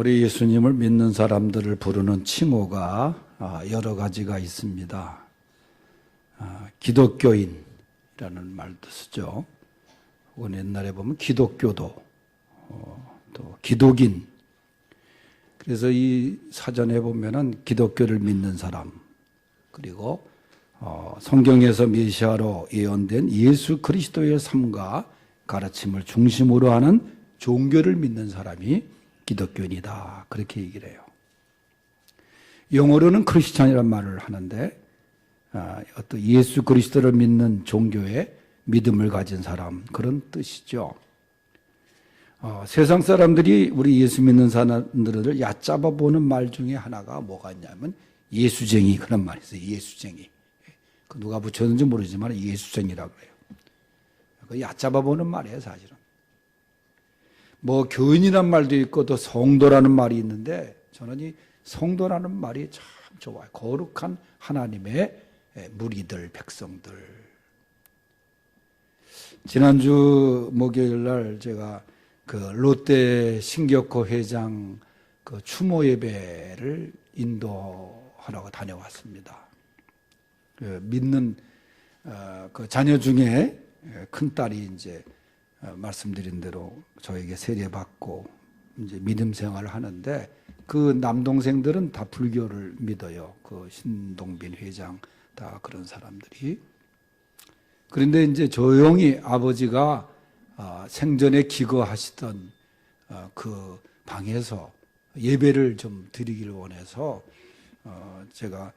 우리 예수님을 믿는 사람들을 부르는 칭호가 여러 가지가 있습니다. 기독교인이라는 말도 쓰죠. 혹은 옛날에 보면 기독교도, 또 기독인. 그래서 이 사전에 보면은 기독교를 믿는 사람, 그리고 성경에서 메시아로 예언된 예수 그리스도의 삶과 가르침을 중심으로 하는 종교를 믿는 사람이 기독교인이다. 그렇게 얘기를 해요. 영어로는 크리스찬이란 말을 하는데 어떤 예수 그리스도를 믿는 종교에 믿음을 가진 사람, 그런 뜻이죠. 세상 사람들이 우리 예수 믿는 사람들을 얕잡아 보는 말 중에 하나가 뭐가 있냐면 예수쟁이, 그런 말이 있어요. 예수쟁이. 그 누가 붙였는지 모르지만 예수쟁이라고 그래요. 그 얕잡아 보는 말이에요, 사실은. 뭐 교인이란 말도 있고 또 성도라는 말이 있는데 저는 이 성도라는 말이 참 좋아요. 거룩한 하나님의 무리들, 백성들. 지난주 목요일 날 제가 그 롯데 신격호 회장 그 추모 예배를 인도하러 다녀왔습니다. 그 믿는 그 자녀 중에 큰 딸이 이제 말씀드린 대로 저에게 세례받고 이제 믿음 생활을 하는데 그 남동생들은 다 불교를 믿어요. 그 신동빈 회장 다 그런 사람들이. 그런데 이제 조용히 아버지가 생전에 기거하시던 그 방에서 예배를 좀 드리기를 원해서 제가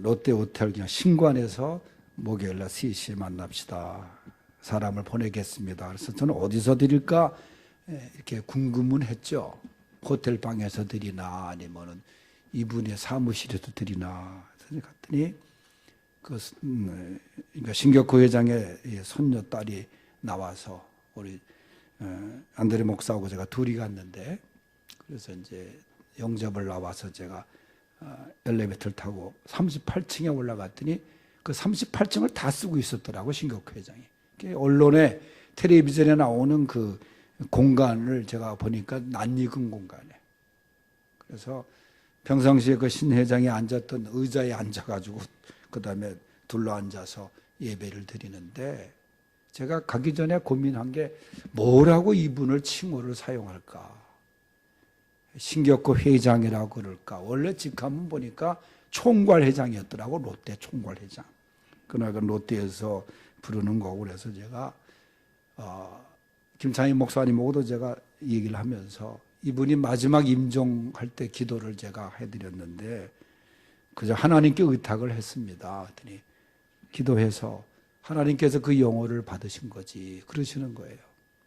롯데 호텔 그냥 신관에서 목요일 날 3시에 만납시다. 사람을 보내겠습니다. 그래서 저는 어디서 드릴까 이렇게 궁금은 했죠. 호텔 방에서 드리나 아니면은 이분의 사무실에서 드리나. 그래서 갔더니 그러니까 신격호 회장의 손녀 딸이 나와서 우리 안드레 목사하고 제가 둘이 갔는데 그래서 이제 영접을 나와서 제가 엘리베이터를 타고 38층에 올라갔더니 그 38층을 다 쓰고 있었더라고, 신격호 회장이. 언론에 텔레비전에 나오는 그 공간을 제가 보니까 낯익은 공간에. 그래서 평상시에 그 신 회장이 앉았던 의자에 앉아가지고 그 다음에 둘러앉아서 예배를 드리는데 제가 가기 전에 고민한 게 뭐라고 이분을 칭호를 사용할까. 신격호 회장이라고 그럴까. 원래 직함은 보니까 총괄회장이었더라고. 롯데 총괄회장. 그날 그 롯데에서 부르는 거고. 그래서 제가 김창희 목사님하고도 제가 얘기를 하면서 이분이 마지막 임종할 때 기도를 제가 해드렸는데 그저 하나님께 의탁을 했습니다. 그랬더니 기도해서 하나님께서 그 영혼을 받으신 거지 그러시는 거예요.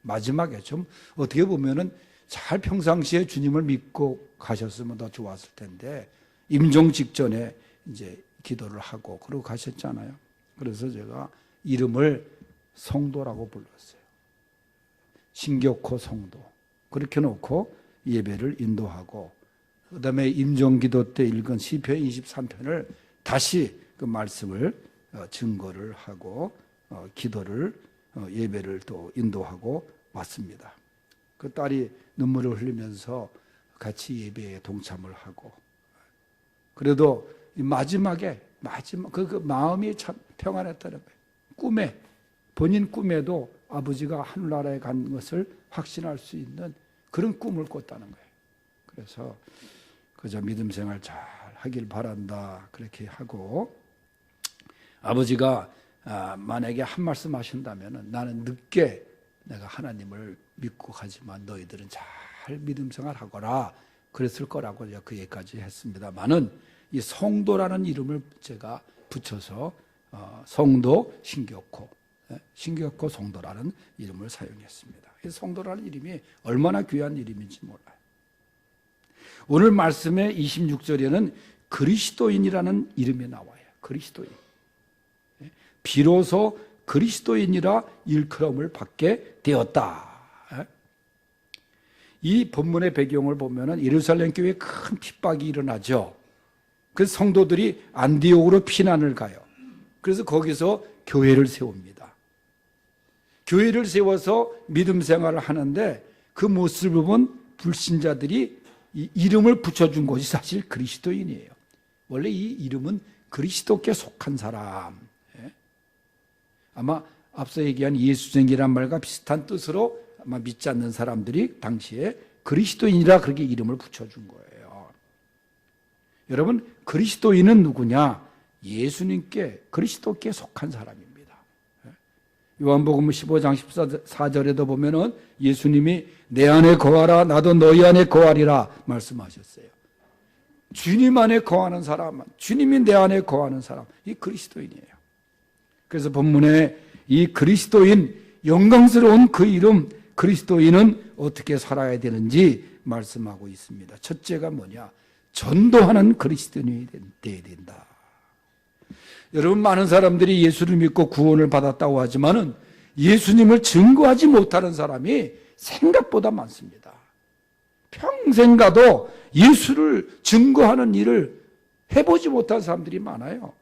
마지막에 좀 어떻게 보면은 잘 평상시에 주님을 믿고 가셨으면 더 좋았을 텐데 임종 직전에 이제 기도를 하고 그러고 가셨잖아요. 그래서 제가 이름을 성도라고 불렀어요. 신격호 성도. 그렇게 놓고 예배를 인도하고 그 다음에 임종기도 때 읽은 시편 23편을 다시 그 말씀을 증거를 하고 기도를 예배를 또 인도하고 왔습니다. 그 딸이 눈물을 흘리면서 같이 예배에 동참을 하고 그래도 마지막에 그 마음이 참 평안했다는 거예요. 꿈에 본인 꿈에도 아버지가 하늘나라에 간 것을 확신할 수 있는 그런 꿈을 꿨다는 거예요. 그래서 그저 믿음 생활 잘 하길 바란다 그렇게 하고 아버지가 만약에 한 말씀 하신다면 나는 늦게 내가 하나님을 믿고 가지만 너희들은 잘 믿음 생활하거라 그랬을 거라고 제가 그 얘기까지 했습니다만은 이 성도라는 이름을 제가 붙여서 성도 신격호, 신격호 성도라는 이름을 사용했습니다. 이 성도라는 이름이 얼마나 귀한 이름인지 몰라요. 오늘 말씀의 26절에는 그리스도인이라는 이름이 나와요. 그리스도인. 비로소 그리스도인이라 일컬음을 받게 되었다. 이 본문의 배경을 보면은 예루살렘 교회에 큰 핍박이 일어나죠. 그 성도들이 안디옥으로 피난을 가요. 그래서 거기서 교회를 세웁니다. 교회를 세워서 믿음 생활을 하는데 그 모습을 본 불신자들이 이 이름을 붙여준 것이 사실 그리스도인이에요. 원래 이 이름은 그리스도께 속한 사람. 아마 앞서 얘기한 예수쟁이란 말과 비슷한 뜻으로 아마 믿지 않는 사람들이 당시에 그리스도인이라 그렇게 이름을 붙여준 거예요. 여러분, 그리스도인은 누구냐? 예수님께, 그리스도께 속한 사람입니다. 요한복음 15장 14절에도 보면은 예수님이 내 안에 거하라 나도 너희 안에 거하리라 말씀하셨어요. 주님 안에 거하는 사람, 주님이 내 안에 거하는 사람, 이 그리스도인이에요. 그래서 본문에 이 그리스도인, 영광스러운 그 이름 그리스도인은 어떻게 살아야 되는지 말씀하고 있습니다. 첫째가 뭐냐? 전도하는 그리스도인이 되어야 된다. 여러분, 많은 사람들이 예수를 믿고 구원을 받았다고 하지만은 예수님을 증거하지 못하는 사람이 생각보다 많습니다. 평생 가도 예수를 증거하는 일을 해보지 못한 사람들이 많아요.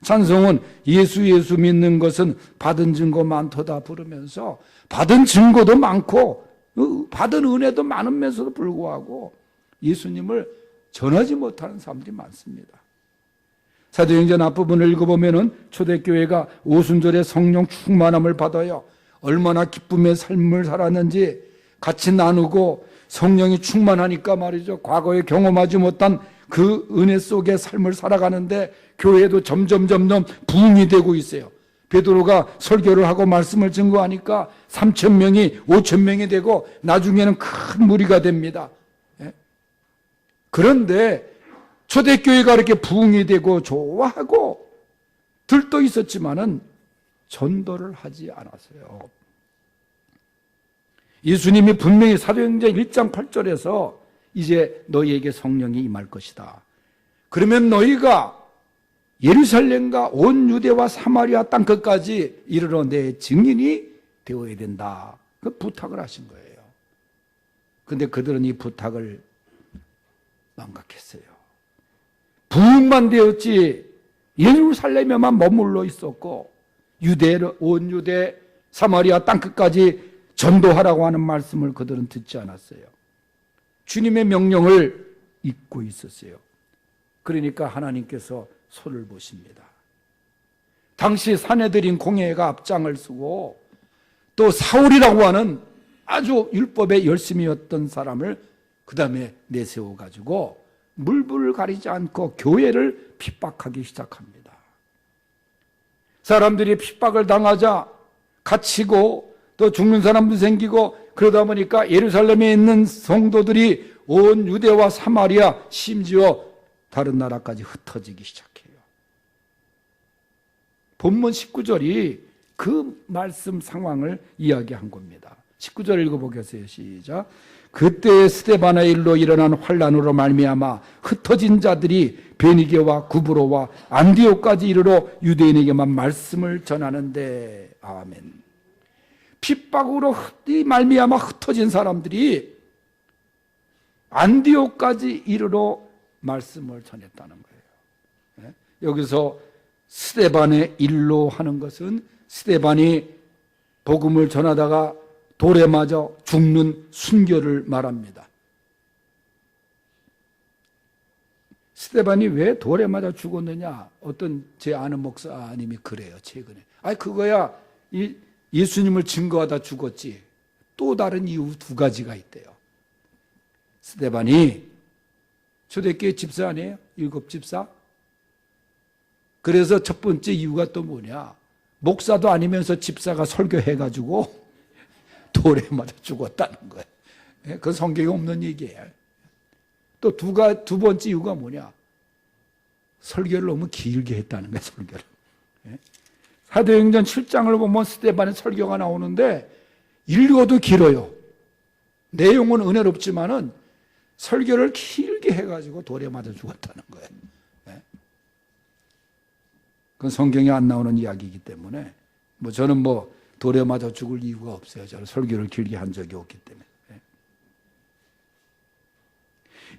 찬송은 예수 믿는 것은 받은 증거 많도다 부르면서 받은 증거도 많고 받은 은혜도 많으면서도 불구하고 예수님을 전하지 못하는 사람들이 많습니다. 사도행전 앞부분을 읽어보면 초대교회가 오순절에 성령 충만함을 받아요. 얼마나 기쁨의 삶을 살았는지 같이 나누고 성령이 충만하니까 말이죠. 과거에 경험하지 못한 그 은혜 속의 삶을 살아가는데 교회도 점점 부흥이 되고 있어요. 베드로가 설교를 하고 말씀을 증거하니까 3,000명이 5,000명이 되고 나중에는 큰 무리가 됩니다. 그런데 초대교회가 이렇게 부흥이 되고 좋아하고 들떠 있었지만은 전도를 하지 않았어요. 예수님이 분명히 사도행전 1장 8절에서 이제 너희에게 성령이 임할 것이다. 그러면 너희가 예루살렘과 온 유대와 사마리아 땅끝까지 이르러 내 증인이 되어야 된다. 그 부탁을 하신 거예요. 그런데 그들은 이 부탁을 망각했어요. 부흥만 되었지 예루살렘에만 머물러 있었고 온 유대 사마리아 땅끝까지 전도하라고 하는 말씀을 그들은 듣지 않았어요. 주님의 명령을 잊고 있었어요. 그러니까 하나님께서 손을 보십니다. 당시 사내들인 공회가 앞장을 서고 또 사울이라고 하는 아주 율법에 열심이었던 사람을 그 다음에 내세워가지고 물불을 가리지 않고 교회를 핍박하기 시작합니다. 사람들이 핍박을 당하자 갇히고 또 죽는 사람도 생기고 그러다 보니까 예루살렘에 있는 성도들이 온 유대와 사마리아 심지어 다른 나라까지 흩어지기 시작해요. 본문 19절이 그 말씀 상황을 이야기한 겁니다. 19절 읽어보겠어요. 시작. 그때 스데반의 일로 일어난 환란으로 말미암아 흩어진 자들이 베니게와 구브로와 안디옥까지 이르러 유대인에게만 말씀을 전하는데 아멘. 핍박으로 말미암아 흩어진 사람들이 안디옥까지 이르러 말씀을 전했다는 거예요. 여기서 스데반의 일로 하는 것은 스데반이 복음을 전하다가 돌에 맞아 죽는 순교를 말합니다. 스데반이 왜 돌에 맞아 죽었느냐? 어떤 제 아는 목사님이 그래요, 최근에. 그거야 예수님을 증거하다 죽었지. 또 다른 이유 두 가지가 있대요. 스데반이 초대교회 집사 아니에요? 7집사? 그래서 첫 번째 이유가 또 뭐냐? 목사도 아니면서 집사가 설교해가지고 돌에 맞아 죽었다는 거예요. 그건 성경에 없는 얘기예요. 또 두 번째 이유가 뭐냐? 설교를 너무 길게 했다는 거예요, 설교를. 사도행전 7장을 보면 스데반의 설교가 나오는데 읽어도 길어요. 내용은 은혜롭지만은 설교를 길게 해가지고 돌에 맞아 죽었다는 거예요. 그건 성경에 안 나오는 이야기이기 때문에 저는 돌에 맞아 죽을 이유가 없어요. 저는 설교를 길게 한 적이 없기 때문에.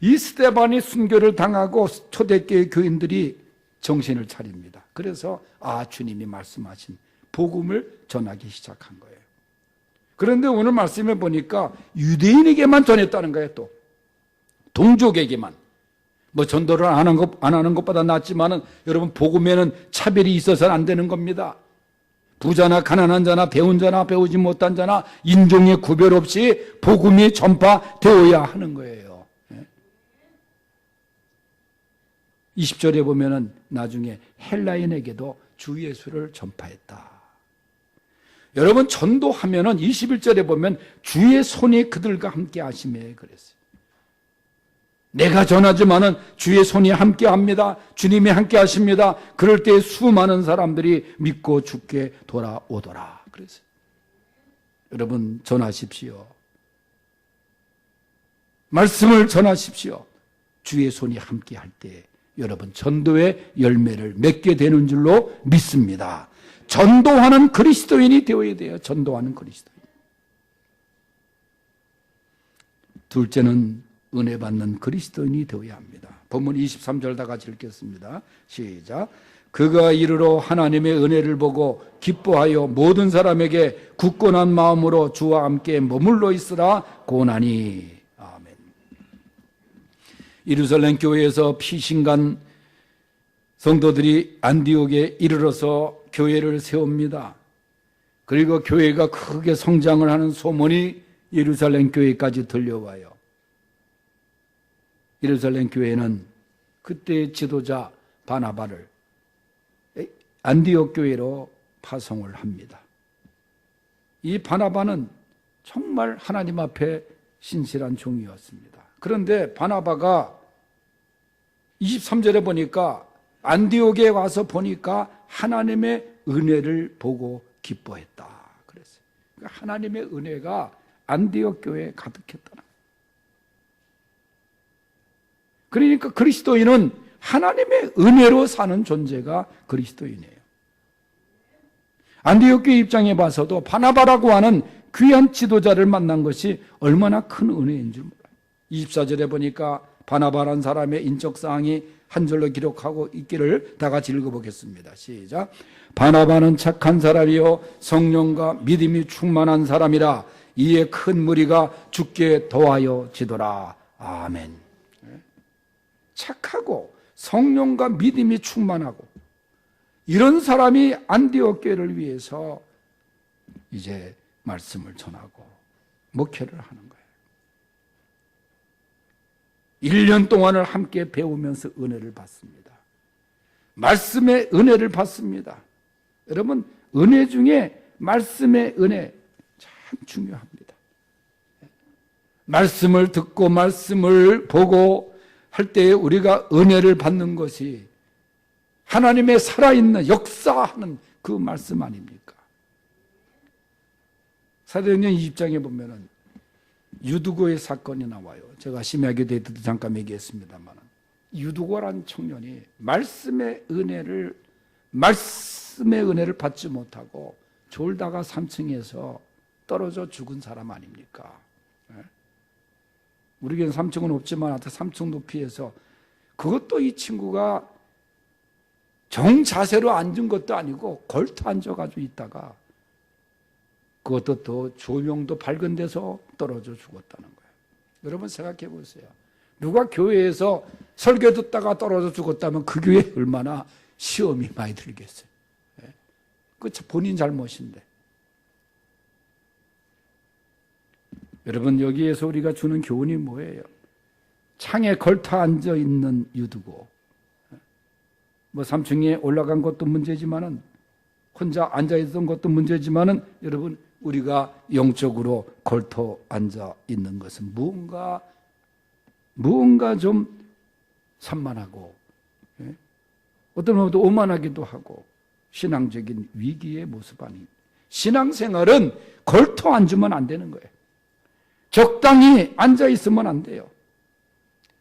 이 스데반이 순교를 당하고 초대교회 교인들이 정신을 차립니다. 그래서 주님이 말씀하신 복음을 전하기 시작한 거예요. 그런데 오늘 말씀해 보니까 유대인에게만 전했다는 거예요. 또 동족에게만. 뭐 전도를 안 하는 것보다 낫지만은 여러분 복음에는 차별이 있어서는 안 되는 겁니다. 부자나 가난한 자나 배운 자나 배우지 못한 자나 인종의 구별 없이 복음이 전파되어야 하는 거예요. 20절에 보면은 나중에 헬라인에게도 주 예수를 전파했다. 여러분 전도하면은 21절에 보면 주의 손이 그들과 함께 하심에 그랬어요. 내가 전하지만은 주의 손이 함께 합니다. 주님이 함께 하십니다. 그럴 때 수많은 사람들이 믿고 죽게 돌아오더라. 그랬어요. 여러분 전하십시오. 말씀을 전하십시오. 주의 손이 함께 할 때 여러분 전도의 열매를 맺게 되는 줄로 믿습니다. 전도하는 그리스도인이 되어야 돼요. 전도하는 그리스도인. 둘째는 은혜 받는 그리스도인이 되어야 합니다. 본문 23절 다 같이 읽겠습니다. 시작. 그가 이르러 하나님의 은혜를 보고 기뻐하여 모든 사람에게 굳건한 마음으로 주와 함께 머물러 있으라 고나니. 아멘. 예루살렘 교회에서 피신간 성도들이 안디옥에 이르러서 교회를 세웁니다. 그리고 교회가 크게 성장을 하는 소문이 예루살렘 교회까지 들려와요. 예루살렘 교회는 그때의 지도자 바나바를 안디옥 교회로 파송을 합니다. 이 바나바는 정말 하나님 앞에 신실한 종이었습니다. 그런데 바나바가 23절에 보니까 안디옥에 와서 보니까 하나님의 은혜를 보고 기뻐했다. 그랬어요. 그러니까 하나님의 은혜가 안디옥 교회에 가득했다. 그러니까 그리스도인은 하나님의 은혜로 사는 존재가 그리스도인이에요. 안디옥 교회 입장에 봐서도 바나바라고 하는 귀한 지도자를 만난 것이 얼마나 큰 은혜인 줄 몰라요. 24절에 보니까 바나바라는 사람의 인적사항이 한 절로 기록하고 있기를 다 같이 읽어보겠습니다. 시작. 바나바는 착한 사람이요 성령과 믿음이 충만한 사람이라 이에 큰 무리가 죽게 더하여 지도라. 아멘. 착하고 성령과 믿음이 충만하고 이런 사람이 안디옥 교회를 위해서 이제 말씀을 전하고 목회를 하는 거예요. 1년 동안을 함께 배우면서 은혜를 받습니다. 말씀의 은혜를 받습니다. 여러분 은혜 중에 말씀의 은혜 참 중요합니다. 말씀을 듣고 말씀을 보고 할 때에 우리가 은혜를 받는 것이 하나님의 살아있는 역사하는 그 말씀 아닙니까? 사도행전 20장에 보면은 유두고의 사건이 나와요. 제가 심야교 대 때도 잠깐 얘기했습니다만 유두고라는 청년이 말씀의 은혜를 받지 못하고 졸다가 3층에서 떨어져 죽은 사람 아닙니까? 우리에게는 3층은 없지만 하여튼 3층 높이에서 그것도 이 친구가 정자세로 앉은 것도 아니고 걸터 앉아가지고 있다가 그것도 또 조명도 밝은 데서 떨어져 죽었다는 거예요. 여러분 생각해 보세요. 누가 교회에서 설교 듣다가 떨어져 죽었다면 그 교회에 얼마나 시험이 많이 들겠어요. 그 본인 잘못인데. 여러분 여기에서 우리가 주는 교훈이 뭐예요? 창에 걸터 앉아 있는 유두고 뭐 3층에 올라간 것도 문제지만은 혼자 앉아 있던 것도 문제지만은 여러분 우리가 영적으로 걸터 앉아 있는 것은 무언가 좀 산만하고 어떤 면도 오만하기도 하고 신앙적인 위기의 모습 아닙니다. 신앙생활은 걸터 앉으면 안 되는 거예요. 적당히 앉아 있으면 안 돼요.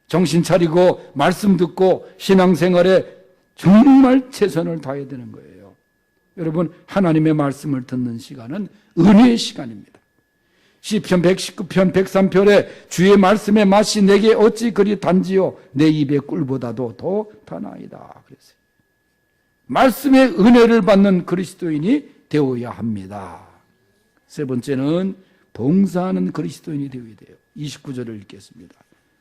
정신 차리고 말씀 듣고 신앙생활에 정말 최선을 다해야 되는 거예요. 여러분 하나님의 말씀을 듣는 시간은 은혜의 시간입니다. 시편 119편 103편에 주의 말씀의 맛이 내게 어찌 그리 단지요 내 입의 꿀보다도 더 다나이다 그랬어요. 말씀의 은혜를 받는 그리스도인이 되어야 합니다. 세 번째는 봉사하는 그리스도인이 되어야 돼요. 29절을 읽겠습니다.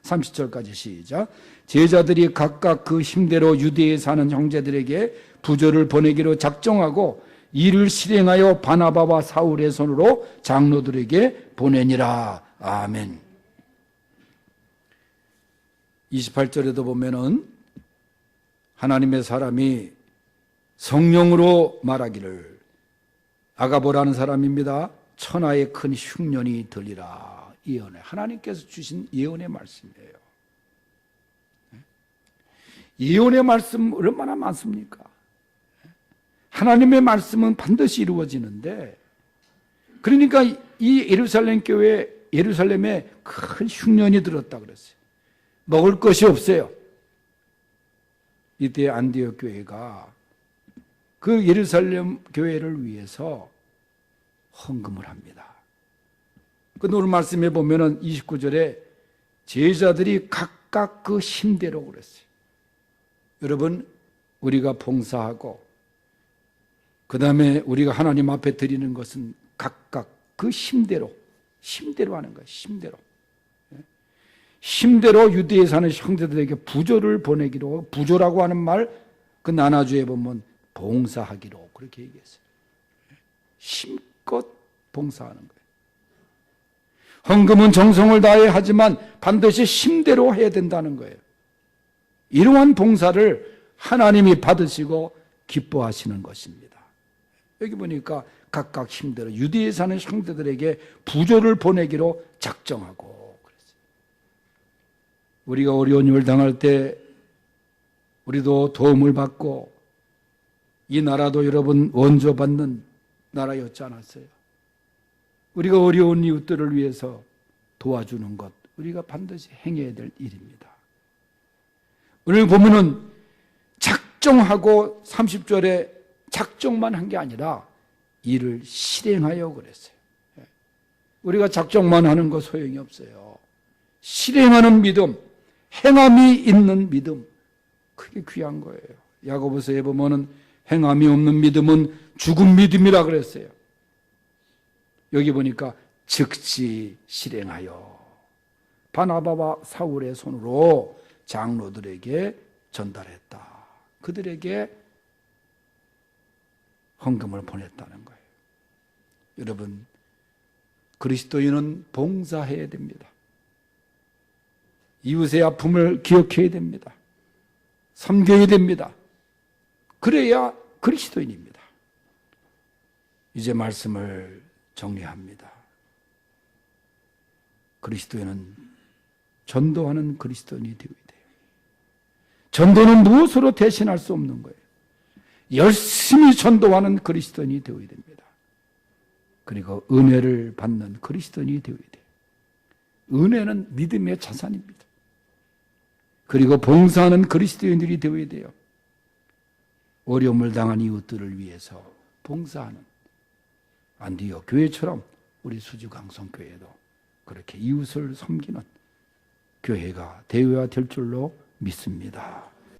30절까지 시작. 제자들이 각각 그 힘대로 유대에 사는 형제들에게 부조를 보내기로 작정하고 이를 실행하여 바나바와 사울의 손으로 장로들에게 보내니라. 아멘. 28절에도 보면은 하나님의 사람이 성령으로 말하기를, 아가보라는 사람입니다. 천하의 큰 흉년이 들리라. 예언해. 하나님께서 주신 예언의 말씀이에요. 예언의 말씀 얼마나 많습니까? 하나님의 말씀은 반드시 이루어지는데, 그러니까 이 예루살렘 교회, 예루살렘에 큰 흉년이 들었다 그랬어요. 먹을 것이 없어요. 이때 안디옥 교회가 그 예루살렘 교회를 위해서 헌금을 합니다. 그 오늘 말씀에 보면은 29절에 제자들이 각각 그 힘대로 그랬어요. 여러분, 우리가 봉사하고 그 다음에 우리가 하나님 앞에 드리는 것은 각각 그 힘대로 하는 거예요. 힘대로 유대에 사는 형제들에게 부조를 보내기로, 부조라고 하는 말 그 나나주에 보면 봉사하기로 그렇게 얘기했어요. 힘껏 봉사하는 거예요. 헌금은 정성을 다해 하지만 반드시 힘대로 해야 된다는 거예요. 이러한 봉사를 하나님이 받으시고 기뻐하시는 것입니다. 여기 보니까 각각 힘대로 유대에 사는 형제들에게 부조를 보내기로 작정하고 그랬어요. 우리가 어려운 일을 당할 때 우리도 도움을 받고, 이 나라도 여러분 원조받는 나라였지 않았어요? 우리가 어려운 이웃들을 위해서 도와주는 것, 우리가 반드시 행해야 될 일입니다. 오늘 보면은 작정하고 30절에 작정만 한 게 아니라 이를 실행하여 그랬어요. 우리가 작정만 하는 거 소용이 없어요. 실행하는 믿음, 행함이 있는 믿음, 그게 귀한 거예요. 야고보서에 보면은 행함이 없는 믿음은 죽은 믿음이라 그랬어요. 여기 보니까 즉시 실행하여 바나바와 사울의 손으로 장로들에게 전달했다. 그들에게 헌금을 보냈다는 거예요. 여러분, 그리스도인은 봉사해야 됩니다. 이웃의 아픔을 기억해야 됩니다. 섬겨야 됩니다. 그래야 그리스도인입니다. 이제 말씀을 정리합니다. 그리스도인은 전도하는 그리스도인이 되어야 돼요. 전도는 무엇으로 대신할 수 없는 거예요. 열심히 전도하는 그리스도인이 되어야 됩니다. 그리고 은혜를 받는 그리스도인이 되어야 돼요. 은혜는 믿음의 자산입니다. 그리고 봉사하는 그리스도인들이 되어야 돼요. 어려움을 당한 이웃들을 위해서 봉사하는 안디옥 교회처럼 우리 수주강성교회도 그렇게 이웃을 섬기는 교회가 되어야 될 줄로 믿습니다.